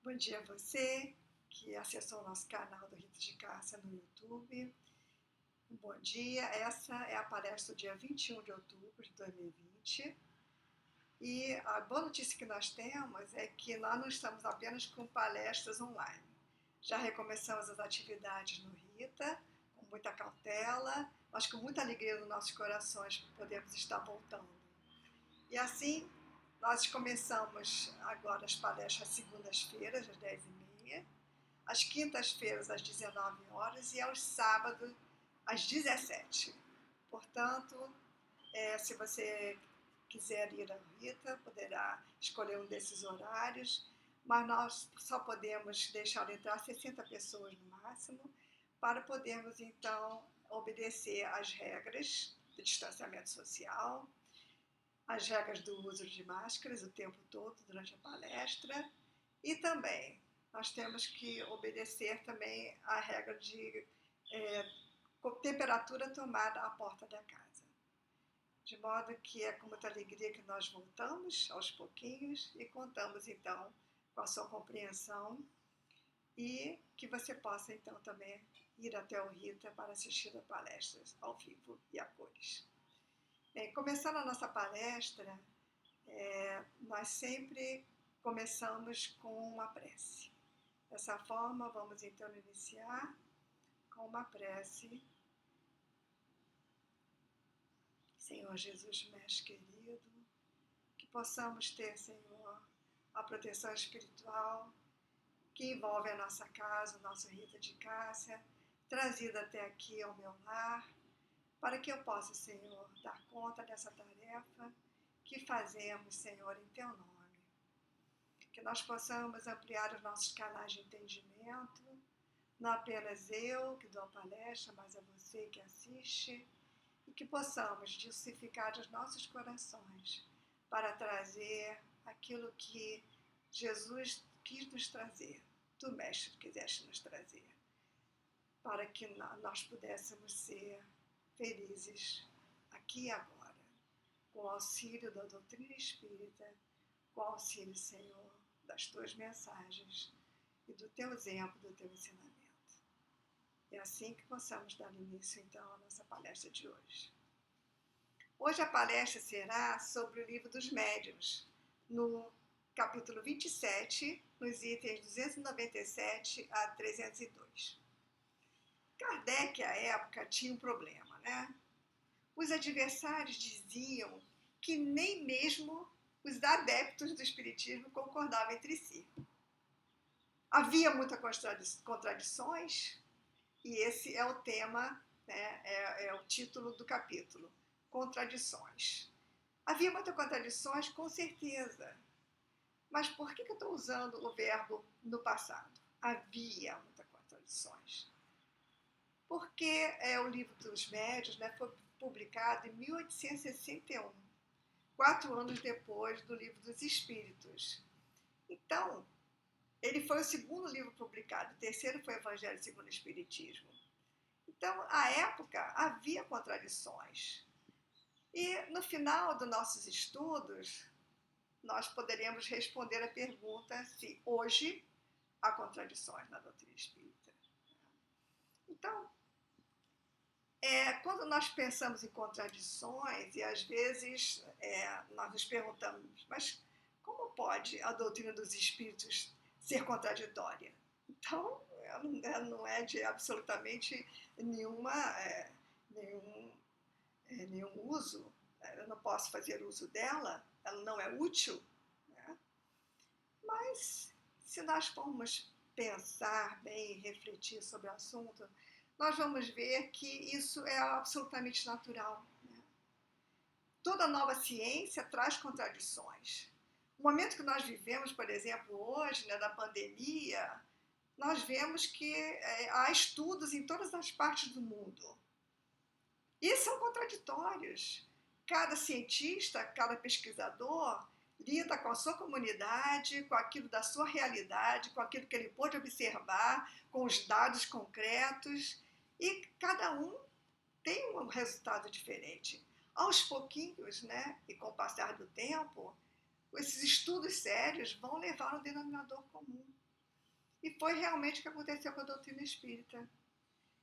Bom dia a você que acessou o nosso canal do Rito de Cássia no YouTube. Bom dia, essa é a palestra do dia 21 de outubro de 2020. E a boa notícia que nós temos é que nós não estamos apenas com palestras online. Já recomeçamos as atividades no Rita, com muita cautela, mas com muita alegria nos nossos corações podemos estar voltando. E assim, nós começamos agora as palestras às segundas-feiras, às 10h30, às quintas-feiras, às 19 horas e aos sábados, às 17. Portanto, se você quiser ir ao Rita, poderá escolher um desses horários, mas nós só podemos deixar entrar 60 pessoas no máximo, para podermos, então, obedecer às regras de distanciamento social, as regras do uso de máscaras o tempo todo durante a palestra, e também nós temos que obedecer também à regra de temperatura tomada à porta da casa. De modo que é com muita alegria que nós voltamos aos pouquinhos e contamos então com a sua compreensão e que você possa então também ir até o Rita para assistir a palestras ao vivo e a cores. Bem, começando a nossa palestra, nós sempre começamos com uma prece. Dessa forma, vamos então iniciar com uma prece. Senhor Jesus, Mestre querido, que possamos ter, Senhor, a proteção espiritual que envolve a nossa casa, o nosso Rita de Cássia, trazida até aqui ao meu lar, para que eu possa, Senhor, dar conta dessa tarefa que fazemos, Senhor, em Teu nome. Que nós possamos ampliar os nossos canais de entendimento, não apenas eu que dou a palestra, mas a você que assiste, e que possamos justificar os nossos corações para trazer aquilo que Jesus quis nos trazer, Tu, Mestre, quiseste nos trazer, para que nós pudéssemos ser felizes aqui e agora, com o auxílio da doutrina espírita, com o auxílio, Senhor, das Tuas mensagens e do Teu exemplo, do Teu ensinamento. É assim que possamos dar início, então, à nossa palestra de hoje. Hoje a palestra será sobre o Livro dos Médiuns, no capítulo 27, nos itens 297 a 302. Kardec, à época, tinha um problema, né? Os adversários diziam que nem mesmo os adeptos do espiritismo concordavam entre si. Havia muitas contradições, e esse é o tema, né, é o título do capítulo, contradições. Havia muitas contradições, com certeza. Mas por que eu estou usando o verbo no passado? Havia muitas contradições. Porque o Livro dos Médiuns, né, foi publicado em 1861, 4 anos depois do Livro dos Espíritos. Então, ele foi o segundo livro publicado, o terceiro foi o Evangelho segundo o Espiritismo. Então, à época, havia contradições. E no final dos nossos estudos, nós poderíamos responder a pergunta se hoje há contradições na doutrina espírita. Então, quando nós pensamos em contradições, e às vezes nós nos perguntamos, mas como pode a doutrina dos espíritos ser contraditória? Então, não é de absolutamente nenhum uso, eu não posso fazer uso dela, ela não é útil, né? Mas, se nós formos pensar bem e refletir sobre o assunto, nós vamos ver que isso é absolutamente natural, né? Toda nova ciência traz contradições. No momento que nós vivemos, por exemplo, hoje, né, da pandemia, nós vemos que há estudos em todas as partes do mundo. E são contraditórios. Cada cientista, cada pesquisador lida com a sua comunidade, com aquilo da sua realidade, com aquilo que ele pôde observar, com os dados concretos, e cada um tem um resultado diferente. Aos pouquinhos, né, e com o passar do tempo, esses estudos sérios vão levar ao denominador comum. E foi realmente o que aconteceu com a doutrina espírita.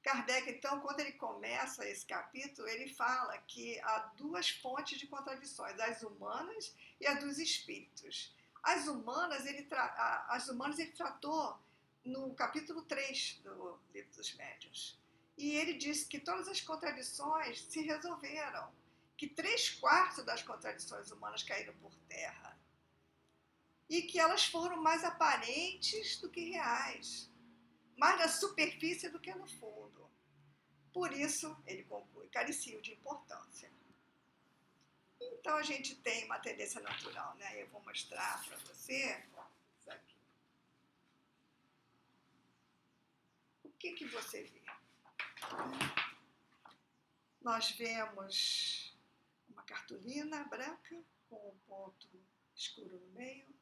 Kardec, então, quando ele começa esse capítulo, ele fala que há duas fontes de contradições, as humanas e as dos espíritos. As humanas ele tratou no capítulo 3 do Livro dos Médiuns. E ele disse que todas as contradições se resolveram, que 3/4 das contradições humanas caíram por terra e que elas foram mais aparentes do que reais, mais na superfície do que no fundo. Por isso, ele conclui, carecia de importância. Então, a gente tem uma tendência natural, né? Eu vou mostrar para você isso aqui. O que você vê? Nós vemos uma cartolina branca com um ponto escuro no meio,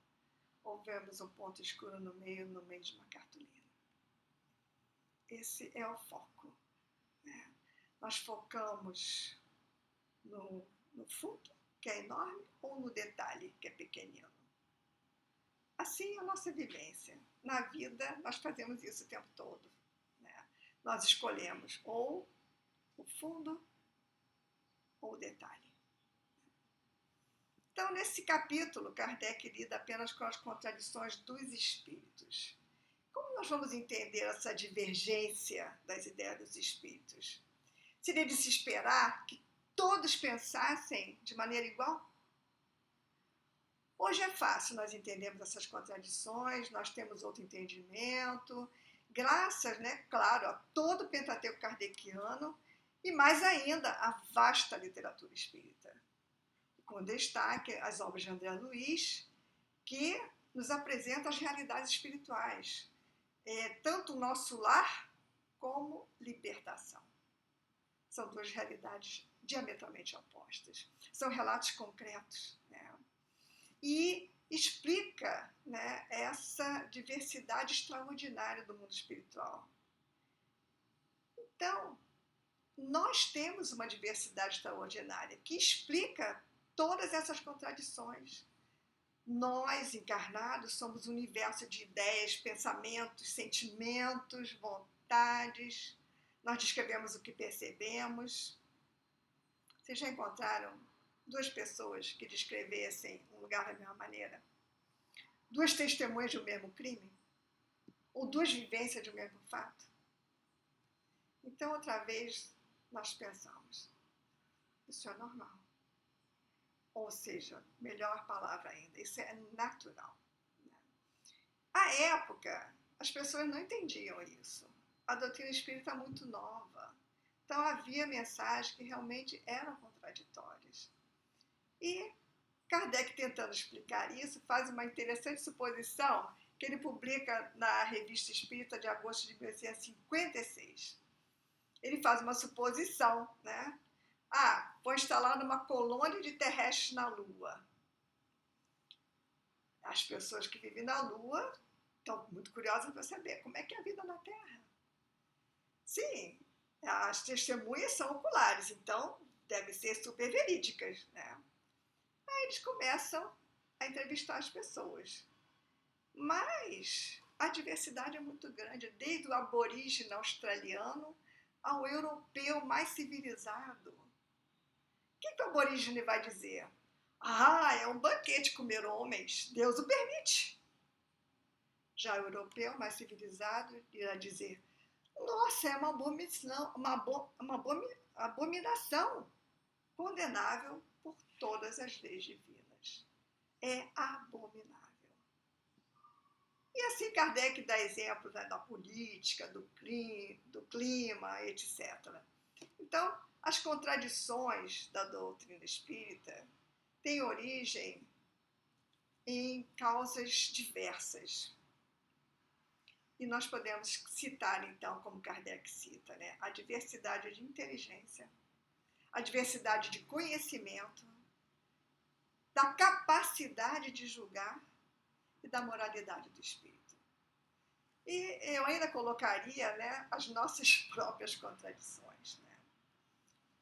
ou vemos um ponto escuro no meio de uma cartolina. Esse é o foco. Né? Nós focamos no fundo, que é enorme, ou no detalhe, que é pequenino. Assim é a nossa vivência. Na vida, nós fazemos isso o tempo todo. Né? Nós escolhemos ou o fundo ou o detalhe. Então, nesse capítulo, Kardec lida apenas com as contradições dos espíritos. Como nós vamos entender essa divergência das ideias dos espíritos? Seria de se esperar que todos pensassem de maneira igual? Hoje é fácil nós entendermos essas contradições, nós temos outro entendimento, graças, né, claro, a todo o Pentateuco kardeciano e mais ainda a vasta literatura espírita. Com destaque as obras de André Luiz, que nos apresentam as realidades espirituais, tanto o nosso lar como libertação. São duas realidades diametralmente opostas. São relatos concretos, né? E explica, né, essa diversidade extraordinária do mundo espiritual. Então, nós temos uma diversidade extraordinária que explica todas essas contradições. Nós, encarnados, somos um universo de ideias, pensamentos, sentimentos, vontades. Nós descrevemos o que percebemos. Vocês já encontraram duas pessoas que descrevessem um lugar da mesma maneira? Duas testemunhas de um mesmo crime? Ou duas vivências de um mesmo fato? Então, outra vez, nós pensamos, isso é normal. Ou seja, melhor palavra ainda, isso é natural. À época, as pessoas não entendiam isso. A doutrina espírita é muito nova. Então, havia mensagens que realmente eram contraditórias. E Kardec, tentando explicar isso, faz uma interessante suposição que ele publica na Revista Espírita de agosto de 1856. Ele faz uma suposição, né? Vou instalar uma colônia de terrestres na Lua. As pessoas que vivem na Lua estão muito curiosas para saber como é que é a vida na Terra. Sim, as testemunhas são oculares, então devem ser super verídicas, né? Aí eles começam a entrevistar as pessoas. Mas a diversidade é muito grande, desde o aborígene australiano ao europeu mais civilizado. O que o aborígene vai dizer? É um banquete comer homens, Deus o permite. Já o europeu mais civilizado irá dizer, nossa, é uma abominação, condenável por todas as leis divinas. É abominável. E assim Kardec dá exemplos, né, da política, do clima, etc. Então, as contradições da doutrina espírita têm origem em causas diversas. E nós podemos citar, então, como Kardec cita, né, a diversidade de inteligência, a diversidade de conhecimento, da capacidade de julgar e da moralidade do espírito. E eu ainda colocaria, né, as nossas próprias contradições. Né?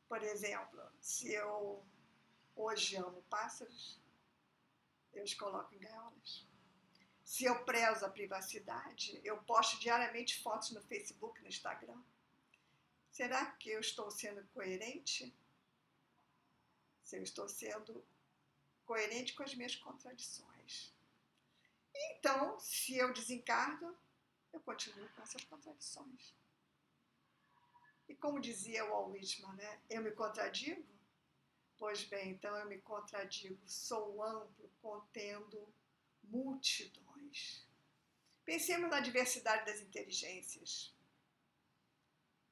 Por exemplo, se eu hoje amo pássaros, eu os coloco em gaiolas. Se eu prezo a privacidade, eu posto diariamente fotos no Facebook, no Instagram. Será que eu estou sendo coerente? Se eu estou sendo coerente com as minhas contradições. Então, se eu desencarno, eu continuo com essas contradições. E como dizia o Walt Whitman, né? Eu me contradigo? Pois bem, então eu me contradigo. Sou amplo, contendo multidões. Pensemos na diversidade das inteligências.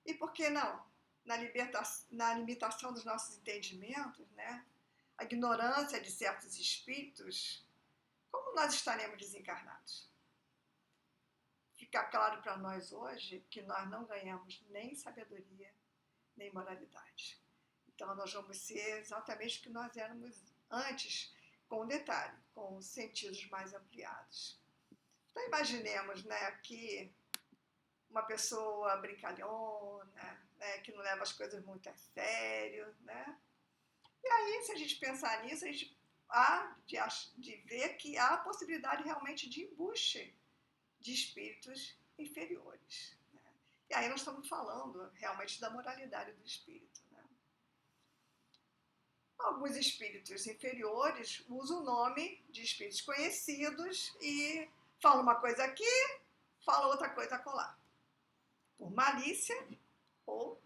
E por que não? Na limitação dos nossos entendimentos, né? A ignorância de certos espíritos, como nós estaremos desencarnados? Fica claro para nós hoje que nós não ganhamos nem sabedoria, nem moralidade. Então nós vamos ser exatamente o que nós éramos antes, com detalhe, com sentidos mais ampliados. Então imaginemos, né, aqui uma pessoa brincalhona, né, que não leva as coisas muito a sério, né? E aí, se a gente pensar nisso, a gente há de ver que há a possibilidade realmente de embuste de espíritos inferiores. Né? E aí nós estamos falando realmente da moralidade do espírito. Né? Alguns espíritos inferiores usam o nome de espíritos conhecidos e falam uma coisa aqui, falam outra coisa acolá. Por malícia ou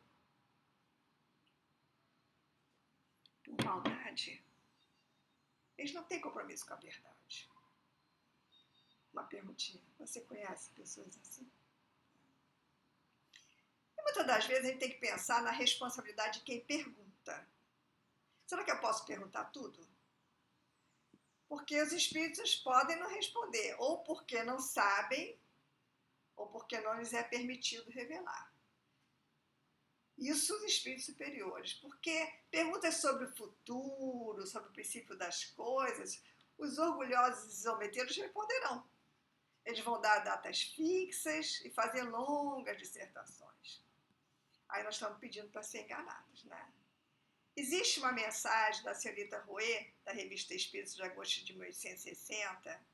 por maldade. Eles não têm compromisso com a verdade. Uma perguntinha. Você conhece pessoas assim? E muitas das vezes a gente tem que pensar na responsabilidade de quem pergunta. Será que eu posso perguntar tudo? Porque os espíritos podem não responder, ou porque não sabem, ou porque não lhes é permitido revelar. Isso os espíritos superiores, porque perguntas sobre o futuro, sobre o princípio das coisas, os orgulhosos e zombeteiros responderão. Eles vão dar datas fixas e fazer longas dissertações. Aí nós estamos pedindo para ser enganados, né? Existe uma mensagem da senhorita Rouet, da revista Espíritos de agosto de 1860,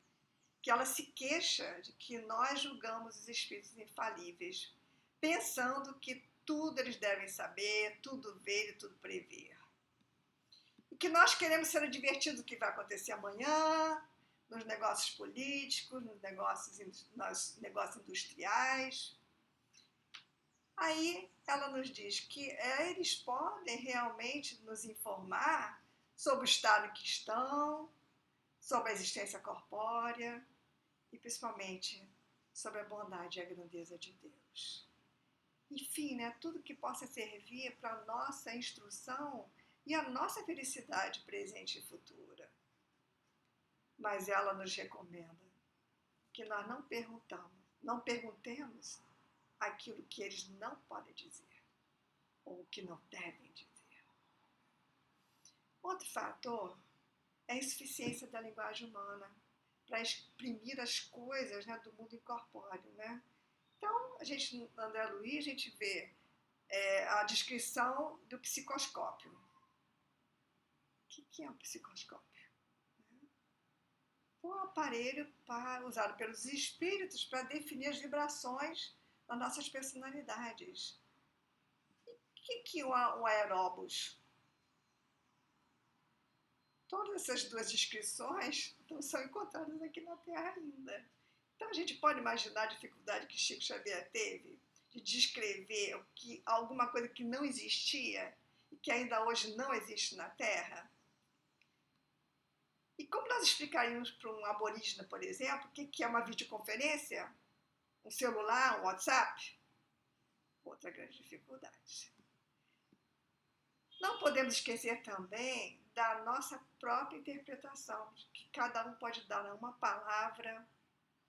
que ela se queixa de que nós julgamos os espíritos infalíveis, pensando que tudo eles devem saber, tudo ver e tudo prever. E que nós queremos ser advertidos do que vai acontecer amanhã, nos negócios políticos, nos negócios industriais. Aí ela nos diz que eles podem realmente nos informar sobre o estado em que estão, sobre a existência corpórea e principalmente sobre a bondade e a grandeza de Deus. Enfim, né, tudo que possa servir para a nossa instrução e a nossa felicidade presente e futura. Mas ela nos recomenda que nós não perguntemos aquilo que eles não podem dizer ou que não devem dizer. Outro fator é a insuficiência da linguagem humana para exprimir as coisas, né, do mundo incorpóreo, né? Então, a gente, no André Luiz, a gente vê a descrição do psicoscópio. O que é um psicoscópio? É um aparelho usado pelos espíritos para definir as vibrações das nossas personalidades. E o que é um aeróbus? Todas essas duas descrições não são encontradas aqui na Terra ainda. Então a gente pode imaginar a dificuldade que Chico Xavier teve de descrever alguma coisa que não existia e que ainda hoje não existe na Terra. E como nós explicaríamos para um aborígena, por exemplo, o que é uma videoconferência? Um celular, um WhatsApp? Outra grande dificuldade. Não podemos esquecer também da nossa própria interpretação, que cada um pode dar uma palavra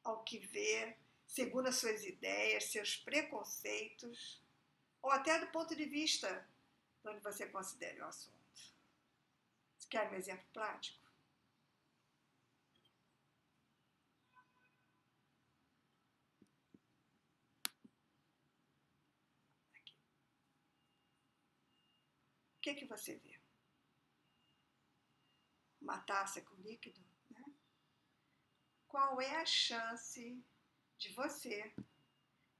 ao que vê, segundo as suas ideias, seus preconceitos, ou até do ponto de vista de onde você considere o assunto. Você quer um exemplo prático? Aqui. O que você vê? Uma taça com líquido, né? qual é a chance de você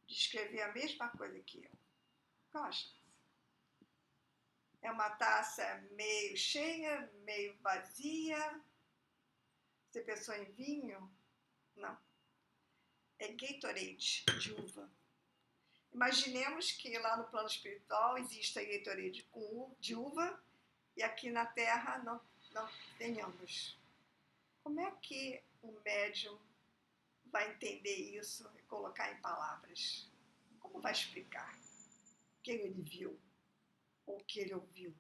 de escrever a mesma coisa que eu? Qual a chance? É uma taça meio cheia, meio vazia? Você pensou em vinho? Não. É Gatorade de uva. Imaginemos que lá no plano espiritual exista Gatorade de uva e aqui na Terra não tenhamos. Como é que o médium vai entender isso e colocar em palavras? Como vai explicar o que ele viu ou o que ele ouviu?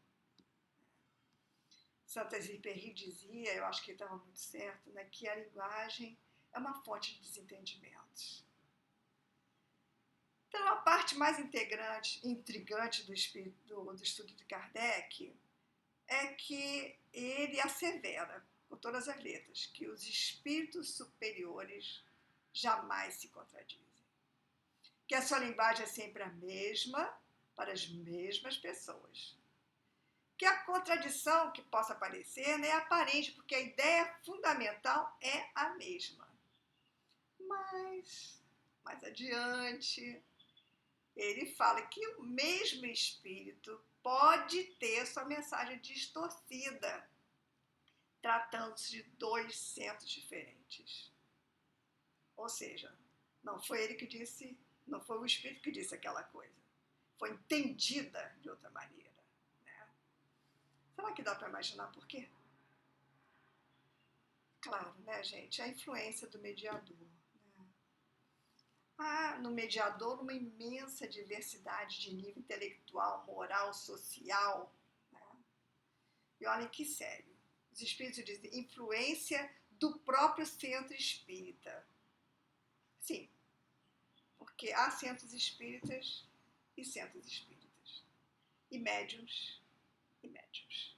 Saint-Exupéry dizia, eu acho que ele estava muito certo, né, que a linguagem é uma fonte de desentendimentos. Então, a parte mais intrigante do estudo de Kardec é que ele assevera, com todas as letras, que os espíritos superiores jamais se contradizem. Que a sua linguagem é sempre a mesma para as mesmas pessoas. Que a contradição que possa aparecer não é aparente, porque a ideia fundamental é a mesma. Mas, mais adiante, ele fala que o mesmo espírito pode ter sua mensagem distorcida, tratando-se de dois centros diferentes. Ou seja, não foi ele que disse, não foi o espírito que disse aquela coisa. Foi entendida de outra maneira. Né? Será que dá para imaginar por quê? Claro, né, gente? A influência do mediador. Né? Há no mediador uma imensa diversidade de nível intelectual, moral, social. Né? E olhem que sério. Os espíritos dizem influência do próprio centro espírita. Sim, porque há centros espíritas e centros espíritas. E médiuns e médiuns.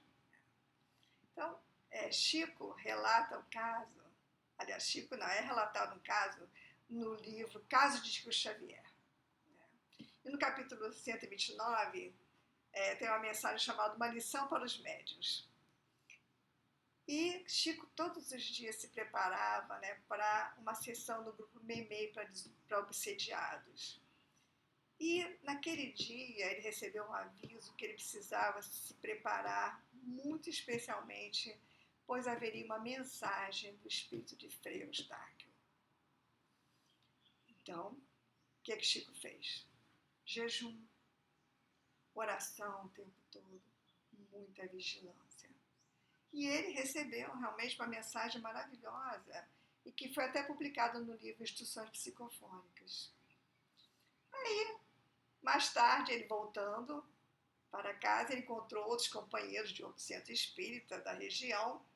Então, Chico relata o caso, aliás, Chico não, é relatado um caso no livro Caso de Chico Xavier. Né? E no capítulo 129, tem uma mensagem chamada Uma Lição para os Médiuns. E Chico todos os dias se preparava, né, para uma sessão do grupo Meimei para obsediados. E naquele dia ele recebeu um aviso que ele precisava se preparar muito especialmente, pois haveria uma mensagem do espírito de Frei Eustáquio. Então, o que Chico fez? Jejum, oração o tempo todo, muita vigilância. E ele recebeu realmente uma mensagem maravilhosa e que foi até publicada no livro Instruções Psicofônicas. Aí, mais tarde, ele voltando para casa, ele encontrou outros companheiros de outro centro espírita da região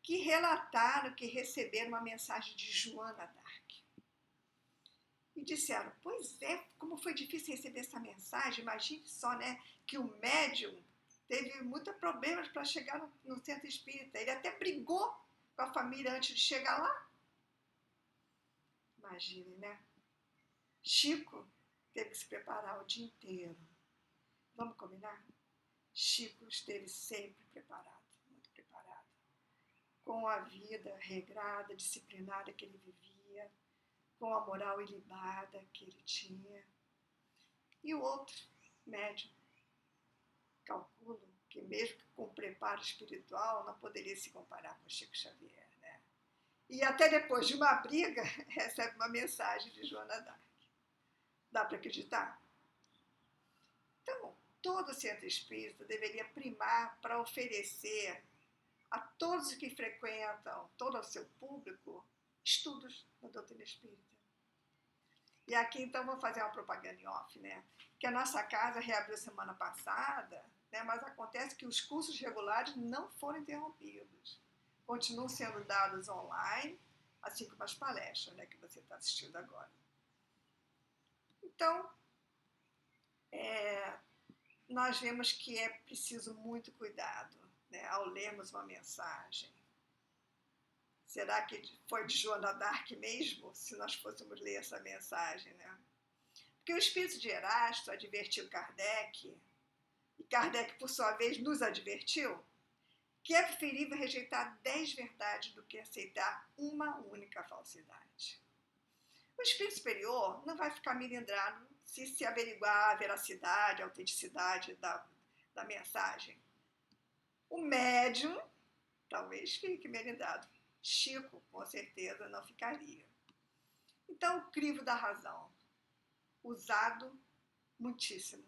que relataram que receberam uma mensagem de Joana d'Arc. E disseram, pois é, como foi difícil receber essa mensagem, imagine só, né, que o médium teve muitos problemas para chegar no centro espírita. Ele até brigou com a família antes de chegar lá. Imagine, né? Chico teve que se preparar o dia inteiro. Vamos combinar? Chico esteve sempre preparado, muito preparado. Com a vida regrada, disciplinada que ele vivia, com a moral ilibada que ele tinha. E o outro, médium, calculo que mesmo com preparo espiritual não poderia se comparar com Chico Xavier, né? E até depois de uma briga recebe uma mensagem de Joana d'Arc. Dá para acreditar? Então, todo centro espírita deveria primar para oferecer a todos os que frequentam, todo o seu público, estudos da doutrina espírita. E aqui, então, vou fazer uma propaganda em off, né? Que a nossa casa reabriu semana passada, né? Mas acontece que os cursos regulares não foram interrompidos. Continuam sendo dados online, assim como as palestras, né, que você está assistindo agora. Então, nós vemos que é preciso muito cuidado, né, ao lermos uma mensagem. Será que foi de Joana d'Arc mesmo, se nós fôssemos ler essa mensagem, né? Porque o espírito de Erasto advertiu Kardec, e Kardec, por sua vez, nos advertiu, que é preferível rejeitar 10 verdades do que aceitar uma única falsidade. O espírito superior não vai ficar melindrado se averiguar a veracidade, a autenticidade da mensagem. O médium talvez fique melindrado. Chico, com certeza, não ficaria. Então, o crivo da razão, usado muitíssimo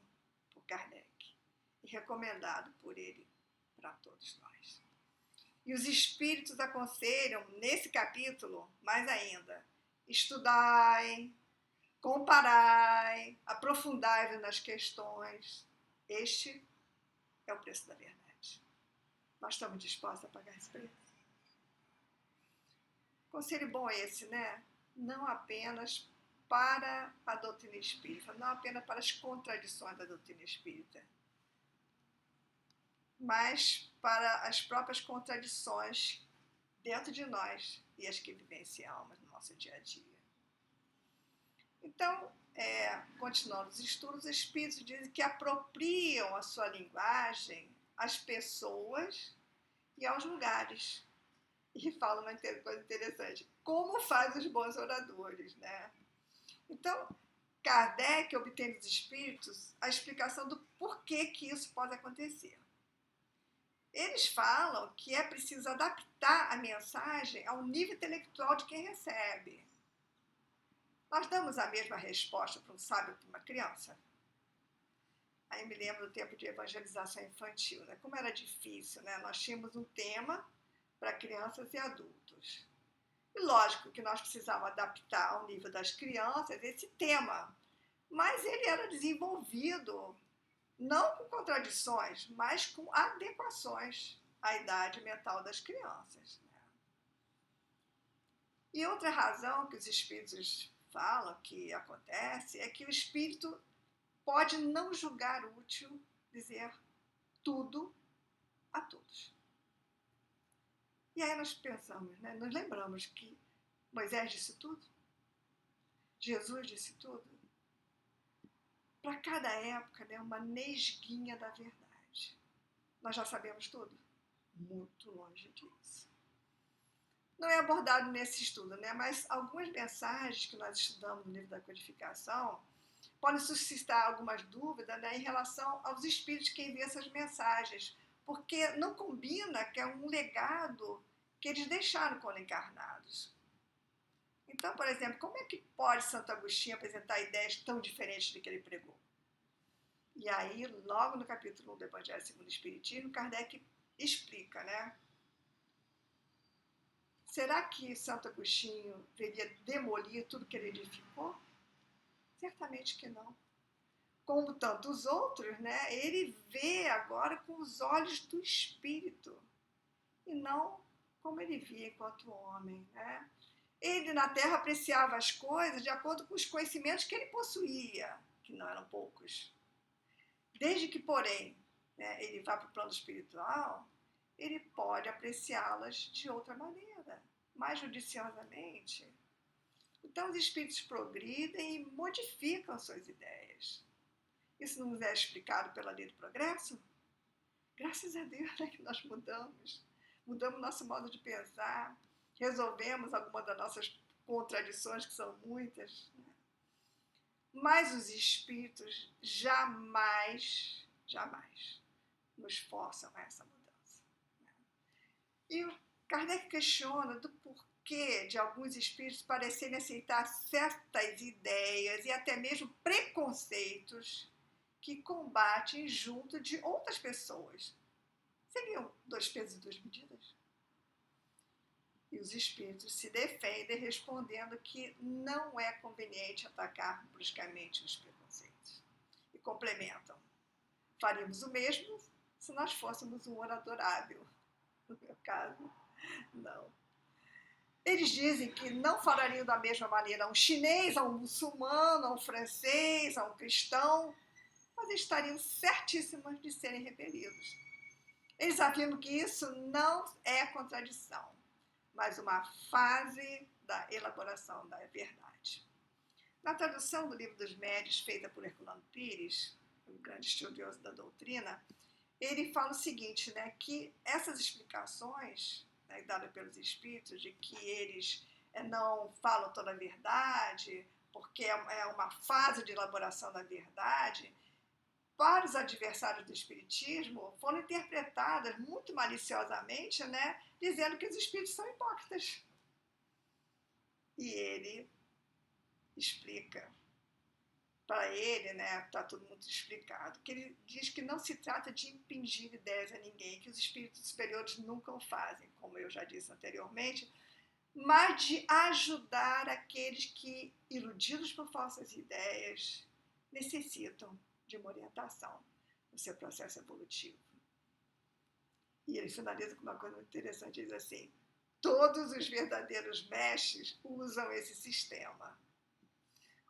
por Kardec e recomendado por ele para todos nós. E os espíritos aconselham, nesse capítulo, mais ainda, estudai, comparai, aprofundai-vos nas questões. Este é o preço da verdade. Nós estamos dispostos a pagar esse preço? Conselho bom esse, né? Não apenas para a doutrina espírita, não apenas para as contradições da doutrina espírita, mas para as próprias contradições dentro de nós e as que vivenciamos no nosso dia a dia. Então, continuando os estudos, os espíritos dizem que apropriam a sua linguagem às pessoas e aos lugares. E falam uma coisa interessante, como faz os bons oradores, né? Então, Kardec obtém dos espíritos a explicação do porquê que isso pode acontecer. Eles falam que é preciso adaptar a mensagem ao nível intelectual de quem recebe. Nós damos a mesma resposta para um sábio que uma criança? Aí me lembro do tempo de evangelização infantil, né? Como era difícil, né? Nós tínhamos um tema para crianças e adultos. E lógico que nós precisávamos adaptar ao nível das crianças esse tema, mas ele era desenvolvido não com contradições, mas com adequações à idade mental das crianças. Né? E outra razão que os espíritos falam que acontece é que o espírito pode não julgar útil dizer tudo a todos. E aí nós pensamos, né? Nós lembramos que Moisés disse tudo, Jesus disse tudo. Para cada época, né, uma nesguinha da verdade. Nós já sabemos tudo? Muito longe disso. Não é abordado nesse estudo, né? Mas algumas mensagens que nós estudamos no livro da codificação podem suscitar algumas dúvidas, né, em relação aos espíritos que enviam essas mensagens, porque não combina que é um legado que eles deixaram quando encarnados. Então, por exemplo, como é que pode Santo Agostinho apresentar ideias tão diferentes do que ele pregou? E aí, logo no capítulo 1 do Evangelho segundo o Espiritismo, Kardec explica, né? Será que Santo Agostinho veria demolir tudo que ele edificou? Certamente que não. Como tantos outros, né? Ele vê agora com os olhos do Espírito e não como ele via enquanto homem, né? Ele na Terra apreciava as coisas de acordo com os conhecimentos que ele possuía, que não eram poucos. Desde que, porém, né, ele vá para o plano espiritual, ele pode apreciá-las de outra maneira, mais judiciosamente. Então, os espíritos progridem e modificam suas ideias. Isso não nos é explicado pela lei do progresso? Graças a Deus, né, que nós mudamos nosso modo de pensar, resolvemos algumas das nossas contradições, que são muitas, né? Mas os espíritos jamais nos forçam a essa mudança. Né? E o Kardec questiona do porquê de alguns espíritos parecerem aceitar certas ideias e até mesmo preconceitos que combatem junto de outras pessoas. Seriam 2 pesos e 2 medidas? E os espíritos se defendem respondendo que não é conveniente atacar bruscamente os preconceitos. E complementam: faríamos o mesmo se nós fôssemos um orador hábil. No meu caso, não. Eles dizem que não falariam da mesma maneira a um chinês, a um muçulmano, a um francês, a um cristão, mas estariam certíssimos de serem repelidos. Eles afirmam que isso não é contradição, mas uma fase da elaboração da verdade. Na tradução do Livro dos Médiuns, feita por Herculano Pires, um grande estudioso da doutrina, ele fala o seguinte, né, que essas explicações, né, dadas pelos espíritos, de que eles não falam toda a verdade, porque é uma fase de elaboração da verdade, para os adversários do espiritismo, foram interpretadas muito maliciosamente, né, dizendo que os espíritos são hipócritas. E ele explica para ele, né, está tudo muito explicado, que ele diz que não se trata de impingir ideias a ninguém, que os espíritos superiores nunca o fazem, como eu já disse anteriormente, mas de ajudar aqueles que, iludidos por falsas ideias, necessitam de uma orientação no seu processo evolutivo. E ele finaliza com uma coisa muito interessante, ele diz assim, todos os verdadeiros mestres usam esse sistema.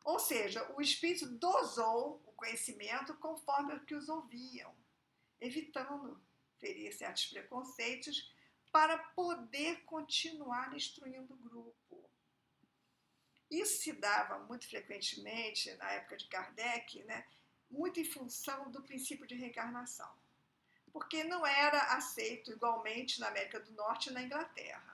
Ou seja, o espírito dosou o conhecimento conforme o que os ouviam, evitando ferir certos preconceitos para poder continuar instruindo o grupo. Isso se dava muito frequentemente na época de Kardec, né, muito em função do princípio de reencarnação, porque não era aceito igualmente na América do Norte e na Inglaterra.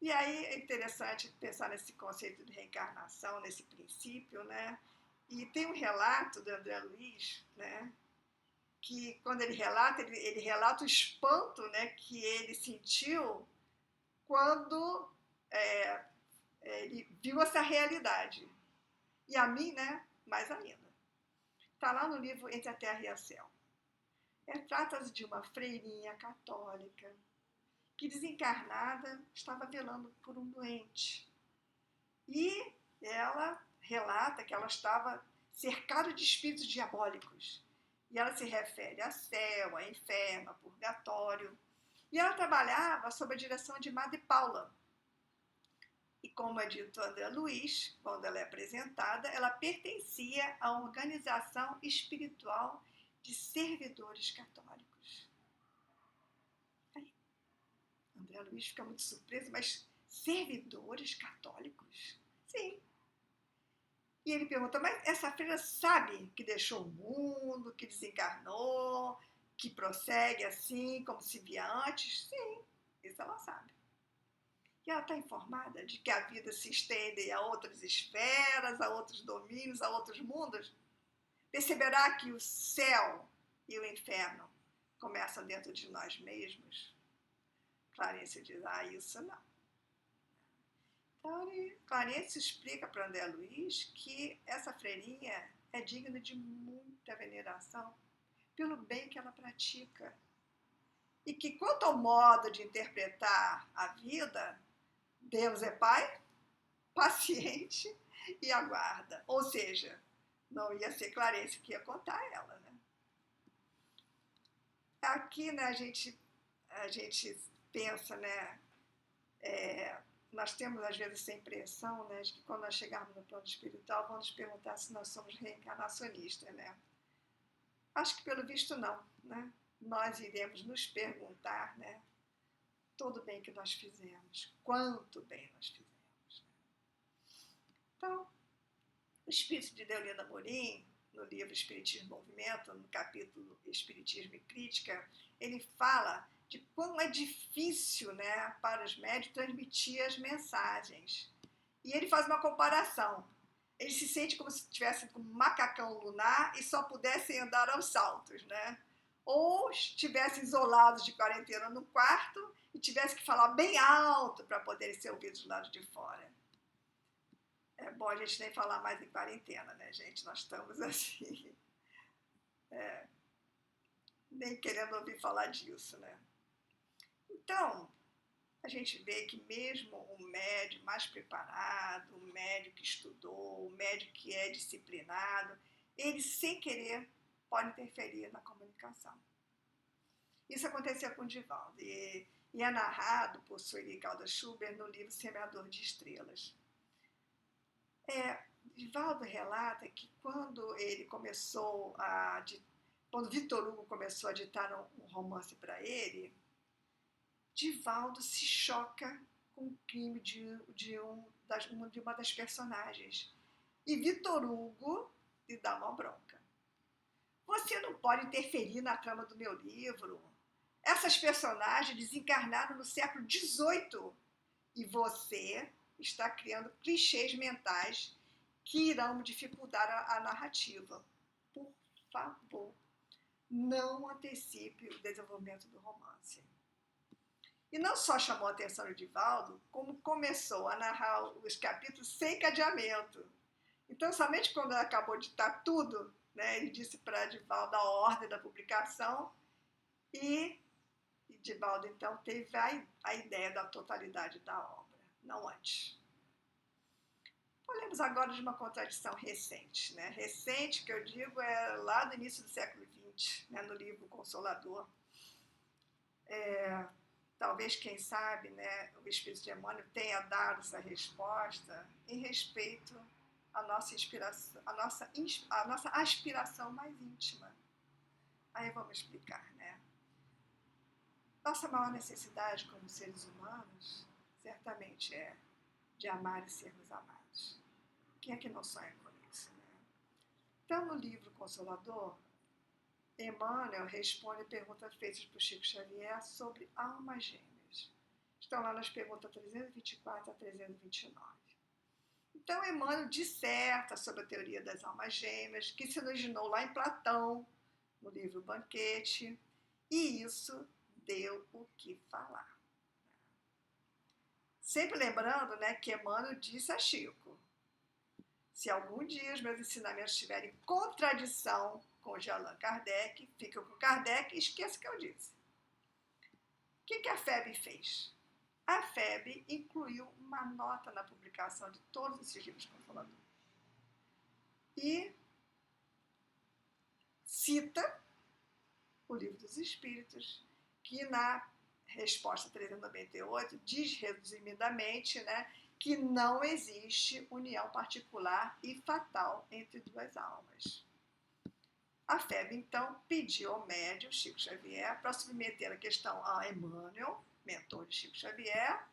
E aí é interessante pensar nesse conceito de reencarnação, nesse princípio, né? E tem um relato do André Luiz, né? Que quando ele relata o espanto, né, que ele sentiu quando ele viu essa realidade. E a mim, né, mais ainda. Está lá no livro Entre a Terra e o Céu. Trata-se de uma freirinha católica que, desencarnada, estava velando por um doente. E ela relata que ela estava cercada de espíritos diabólicos. E ela se refere a céu, a inferno, a purgatório. E ela trabalhava sob a direção de Madre Paula. E como é dito André Luiz, quando ela é apresentada, ela pertencia à organização espiritual de servidores católicos. Aí, André Luiz fica muito surpreso, mas servidores católicos? Sim. E ele pergunta, mas essa freira sabe que deixou o mundo, que desencarnou, que prossegue assim, como se via antes? Sim, isso ela sabe. E ela está informada de que a vida se estende a outras esferas, a outros domínios, a outros mundos? Perceberá que o céu e o inferno começam dentro de nós mesmos? Clarice diz, isso não. Então, Clarice explica para André Luiz que essa freirinha é digna de muita veneração pelo bem que ela pratica. E que, quanto ao modo de interpretar a vida, Deus é Pai, paciente e aguarda. Ou seja, não ia ser Clarice que ia contar ela, né? Aqui, né, a gente pensa, né, nós temos às vezes essa impressão, né, de que quando nós chegarmos no plano espiritual, vão nos perguntar se nós somos reencarnacionistas, né? Acho que pelo visto não, né? Nós iremos nos perguntar, né, todo o bem que nós fizemos, quanto bem nós fizemos. Então, o espírito de Deolinda Morim, no livro Espiritismo e Movimento, no capítulo Espiritismo e Crítica, ele fala de como é difícil, né, para os médios transmitir as mensagens. E ele faz uma comparação. Ele se sente como se estivesse com um macacão lunar e só pudessem andar aos saltos, né? Ou estivessem isolados de quarentena no quarto e tivessem que falar bem alto para poderem ser ouvidos do lado de fora. É bom a gente nem falar mais em quarentena, né, gente? Nós estamos assim, nem querendo ouvir falar disso, né? Então, a gente vê que mesmo o médium mais preparado, o médium que estudou, o médium que é disciplinado, ele, sem querer, pode interferir na comunicação. Isso aconteceu com o Divaldo e é narrado por Sueli Caldas Schubert no livro Semeador de Estrelas. Divaldo relata que quando Vitor Hugo começou a ditar um romance para ele, Divaldo se choca com o crime de uma das personagens. E Vitor Hugo lhe dá uma bronca. Você não pode interferir na trama do meu livro. Essas personagens desencarnaram no século XVIII e você está criando clichês mentais que irão dificultar a narrativa. Por favor, não antecipe o desenvolvimento do romance. E não só chamou a atenção de Divaldo, como começou a narrar os capítulos sem cadeamento. Então, somente quando ela acabou de ditar tudo, né, ele disse para Divaldo a ordem da publicação e Divaldo, então, teve a ideia da totalidade da obra, não antes. Falemos agora de uma contradição recente. Né? Recente, que eu digo, é lá do início do século XX, né, no livro Consolador. Talvez, quem sabe, né, o Espírito de Emmanuel tenha dado essa resposta em respeito à nossa inspiração, à nossa aspiração mais íntima. Aí vamos explicar, né? Nossa maior necessidade como seres humanos, certamente é de amar e sermos amados. Quem é que não sonha com isso, né? Então, no livro Consolador, Emmanuel responde perguntas feitas por Chico Xavier sobre almas gêmeas. Estão lá nas perguntas 324 a 329. Então, Emmanuel disserta sobre a teoria das almas gêmeas, que se originou lá em Platão, no livro Banquete, e isso deu o que falar. Sempre lembrando, né, que Emmanuel disse a Chico: se algum dia os meus ensinamentos estiverem em contradição com de Allan Kardec, fica com Kardec e esqueça o que eu disse. O que a FEB fez? A FEB incluiu uma nota na publicação de todos esses livros consoladores. E cita o Livro dos Espíritos, que na resposta 398 diz resumidamente, né, que não existe união particular e fatal entre duas almas. A FEB, então, pediu ao médium Chico Xavier para submeter a questão a Emmanuel, mentor de Chico Xavier,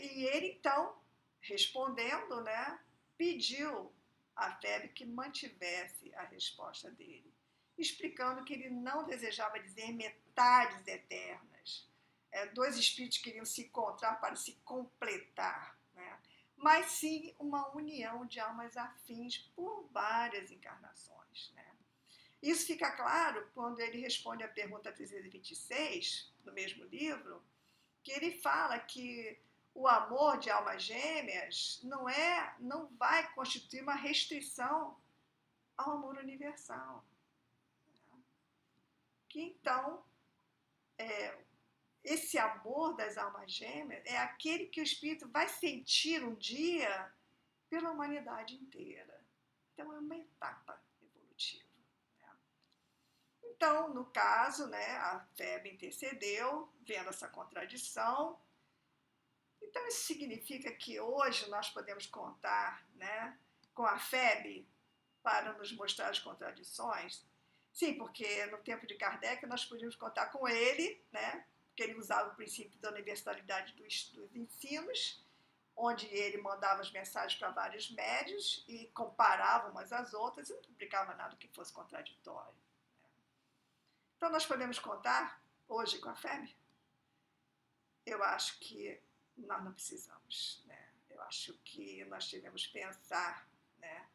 e ele, então, respondendo, né, pediu à FEB que mantivesse a resposta dele, explicando que ele não desejava dizer metades eternas. Dois espíritos queriam se encontrar para se completar, né? Mas sim uma união de almas afins por várias encarnações. Né? Isso fica claro quando ele responde à pergunta 326, no mesmo livro, que ele fala que o amor de almas gêmeas não vai constituir uma restrição ao amor universal. Que então, esse amor das almas gêmeas é aquele que o espírito vai sentir um dia pela humanidade inteira. Então, é uma etapa evolutiva. Né? Então, no caso, né, a FEB intercedeu, vendo essa contradição. Então, isso significa que hoje nós podemos contar, né, com a FEB para nos mostrar as contradições. Sim, porque no tempo de Kardec nós podíamos contar com ele, né, porque ele usava o princípio da universalidade dos ensinos, onde ele mandava as mensagens para vários médios e comparava umas às outras e não publicava nada que fosse contraditório. Então, nós podemos contar hoje com a FEB? Eu acho que nós não precisamos. Né? Eu acho que nós devemos pensar, né?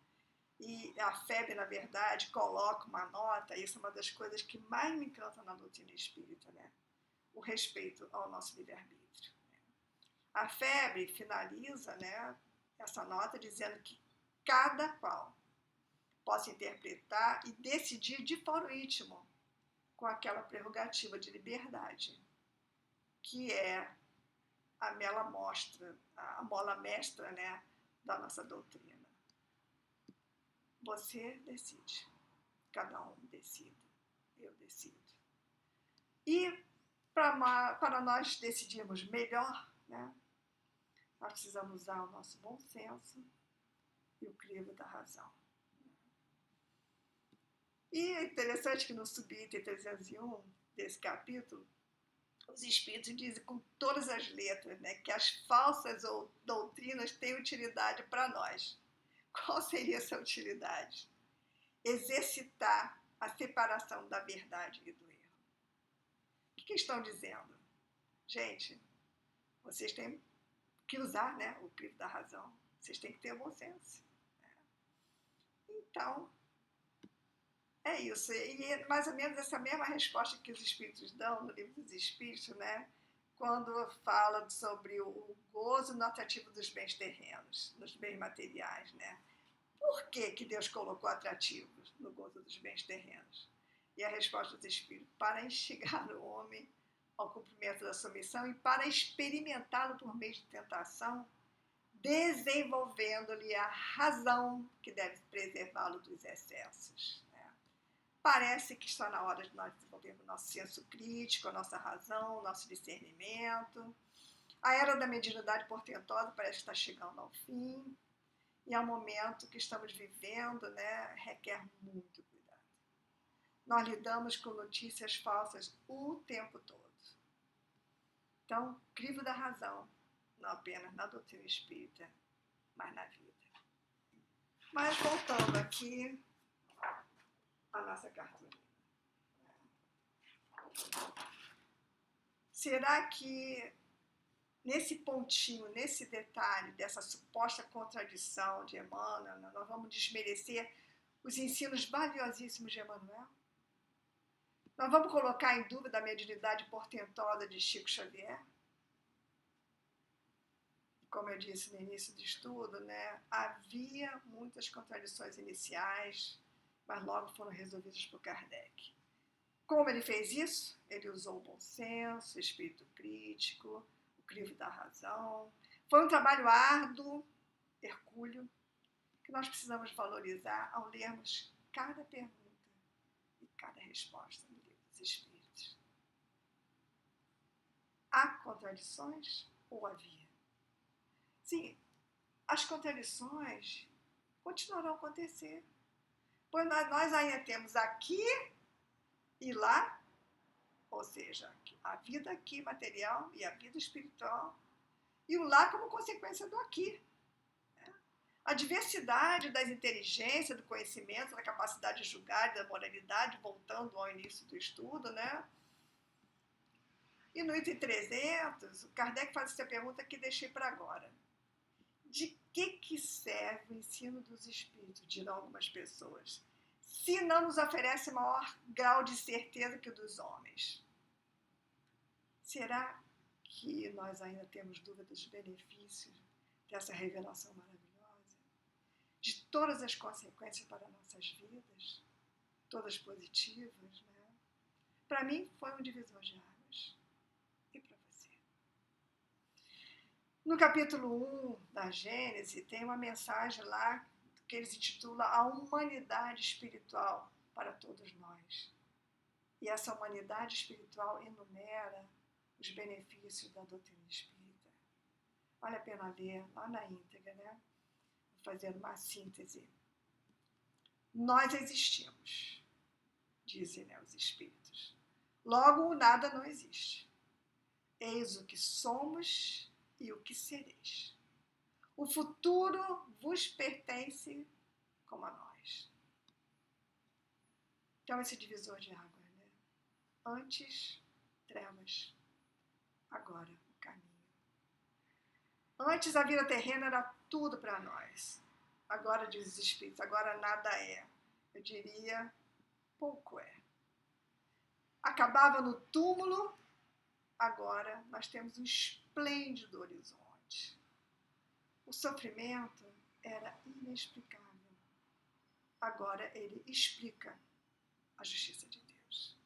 E a FEB, na verdade, coloca uma nota, isso é uma das coisas que mais me encanta na doutrina espírita, né? O respeito ao nosso livre-arbítrio. A FEB finaliza, né, essa nota dizendo que cada qual possa interpretar e decidir de foro íntimo com aquela prerrogativa de liberdade, que é a mola mestra, né, da nossa doutrina. Você decide, cada um decide, eu decido. E para nós decidirmos melhor, né, nós precisamos usar o nosso bom senso e o crivo da razão. E é interessante que no subitem 301 desse capítulo, os espíritos dizem com todas as letras, né, que as falsas doutrinas têm utilidade para nós. Qual seria essa utilidade? exercitar a separação da verdade e do erro. O que estão dizendo? Gente, vocês têm que usar, né, o crivo da razão. Vocês têm que ter bom senso. Então, é isso. E é mais ou menos essa mesma resposta que os Espíritos dão no Livro dos Espíritos, né? Quando fala sobre o gozo no atrativo dos bens terrenos, dos bens materiais, né? Por que Deus colocou atrativos no gozo dos bens terrenos? E a resposta dos Espíritos: para instigar o homem ao cumprimento da sua missão e para experimentá-lo por meio de tentação, desenvolvendo-lhe a razão que deve preservá-lo dos excessos. Parece que está na hora de nós desenvolvermos nosso senso crítico, a nossa razão, nosso discernimento. A era da mediunidade portentosa parece estar chegando ao fim. E é um momento que estamos vivendo, né, requer muito cuidado. Nós lidamos com notícias falsas o tempo todo. Então, crivo da razão, não apenas na doutrina espírita, mas na vida. Mas voltando aqui à nossa cartolina. Será que nesse pontinho, nesse detalhe dessa suposta contradição de Emmanuel, nós vamos desmerecer os ensinos valiosíssimos de Emmanuel? Nós vamos colocar em dúvida a mediunidade portentosa de Chico Xavier? Como eu disse no início do estudo, né, havia muitas contradições iniciais, mas logo foram resolvidas por Kardec. Como ele fez isso? Ele usou o bom senso, o espírito crítico, o crivo da razão. Foi um trabalho árduo, hercúleo, que nós precisamos valorizar ao lermos cada pergunta e cada resposta no Livro dos Espíritos. Há contradições ou havia? Sim, as contradições continuarão a acontecer. Pois nós ainda temos aqui e lá, ou seja, a vida aqui material e a vida espiritual, e o lá como consequência do aqui. A diversidade das inteligências, do conhecimento, da capacidade de julgar, da moralidade, voltando ao início do estudo, né? E no item 300, o Kardec faz essa pergunta que deixei para agora. De que serve o ensino dos espíritos, dirão algumas pessoas, se não nos oferece maior grau de certeza que o dos homens? Será que nós ainda temos dúvida dos benefícios dessa revelação maravilhosa? De todas as consequências para nossas vidas? Todas positivas, né? Para mim, foi um divisor de águas. E para você? No capítulo 1 da Gênese, tem uma mensagem lá que eles intitulam A Humanidade Espiritual para Todos Nós. E essa humanidade espiritual enumera os benefícios da doutrina espírita. Vale a pena ler lá na íntegra, né? Vou fazer uma síntese. Nós existimos, dizem, né, os espíritos. Logo, o nada não existe. Eis o que somos e o que sereis. O futuro vos pertence como a nós. Então, esse divisor de águas, né? Antes, trevas. Agora, o caminho. Antes, a vida terrena era tudo para nós. Agora, diz os espíritos, agora nada é. Eu diria, pouco é. Acabava no túmulo, agora nós temos um esplêndido horizonte. O sofrimento era inexplicável. Agora ele explica a justiça de Deus.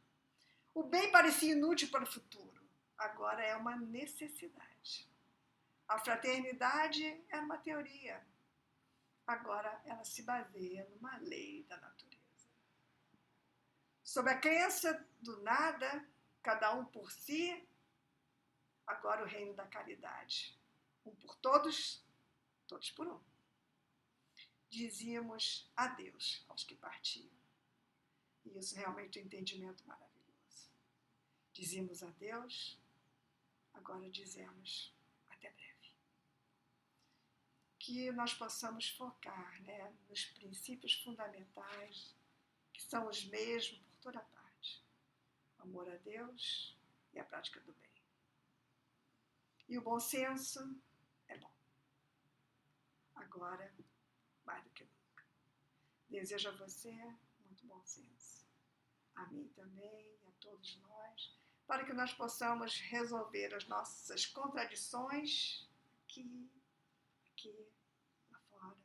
O bem parecia inútil para o futuro. Agora é uma necessidade. A fraternidade era uma teoria. Agora ela se baseia numa lei da natureza. Sob a crença do nada, cada um por si, agora o reino da caridade. Um por todos, todos por um. Dizíamos adeus aos que partiam. E isso realmente é um entendimento maravilhoso. Dizíamos adeus, agora dizemos até breve. Que nós possamos focar, né, nos princípios fundamentais que são os mesmos por toda parte: o amor a Deus e a prática do bem. E o bom senso é bom. Agora, mais do que nunca. Desejo a você muito bom senso. A mim também e a todos nós, para que nós possamos resolver as nossas contradições aqui, lá fora,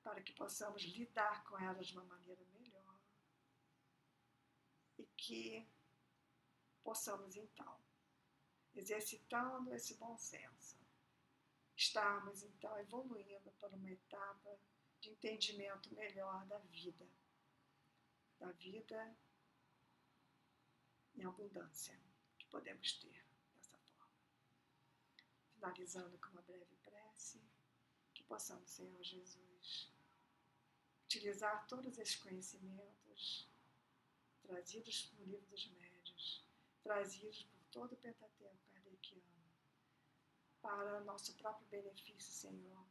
para que possamos lidar com elas de uma maneira melhor e que possamos, então, exercitando esse bom senso, estarmos, então, evoluindo para uma etapa de entendimento melhor da vida em abundância que podemos ter dessa forma. Finalizando com uma breve prece, que possamos, Senhor Jesus, utilizar todos esses conhecimentos trazidos no Livro dos Médiuns, trazidos por todo o Pentateuco kardeciano, para nosso próprio benefício, Senhor,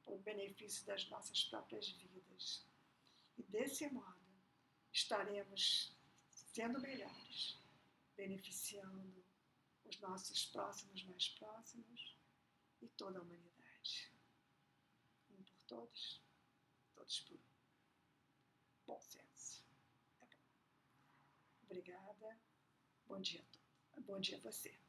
para o benefício das nossas próprias vidas. E desse modo estaremos sendo melhores, beneficiando os nossos próximos mais próximos e toda a humanidade. Um por todos, todos por um. Bom senso. É bom. Obrigada. Bom dia a todos. Bom dia a você.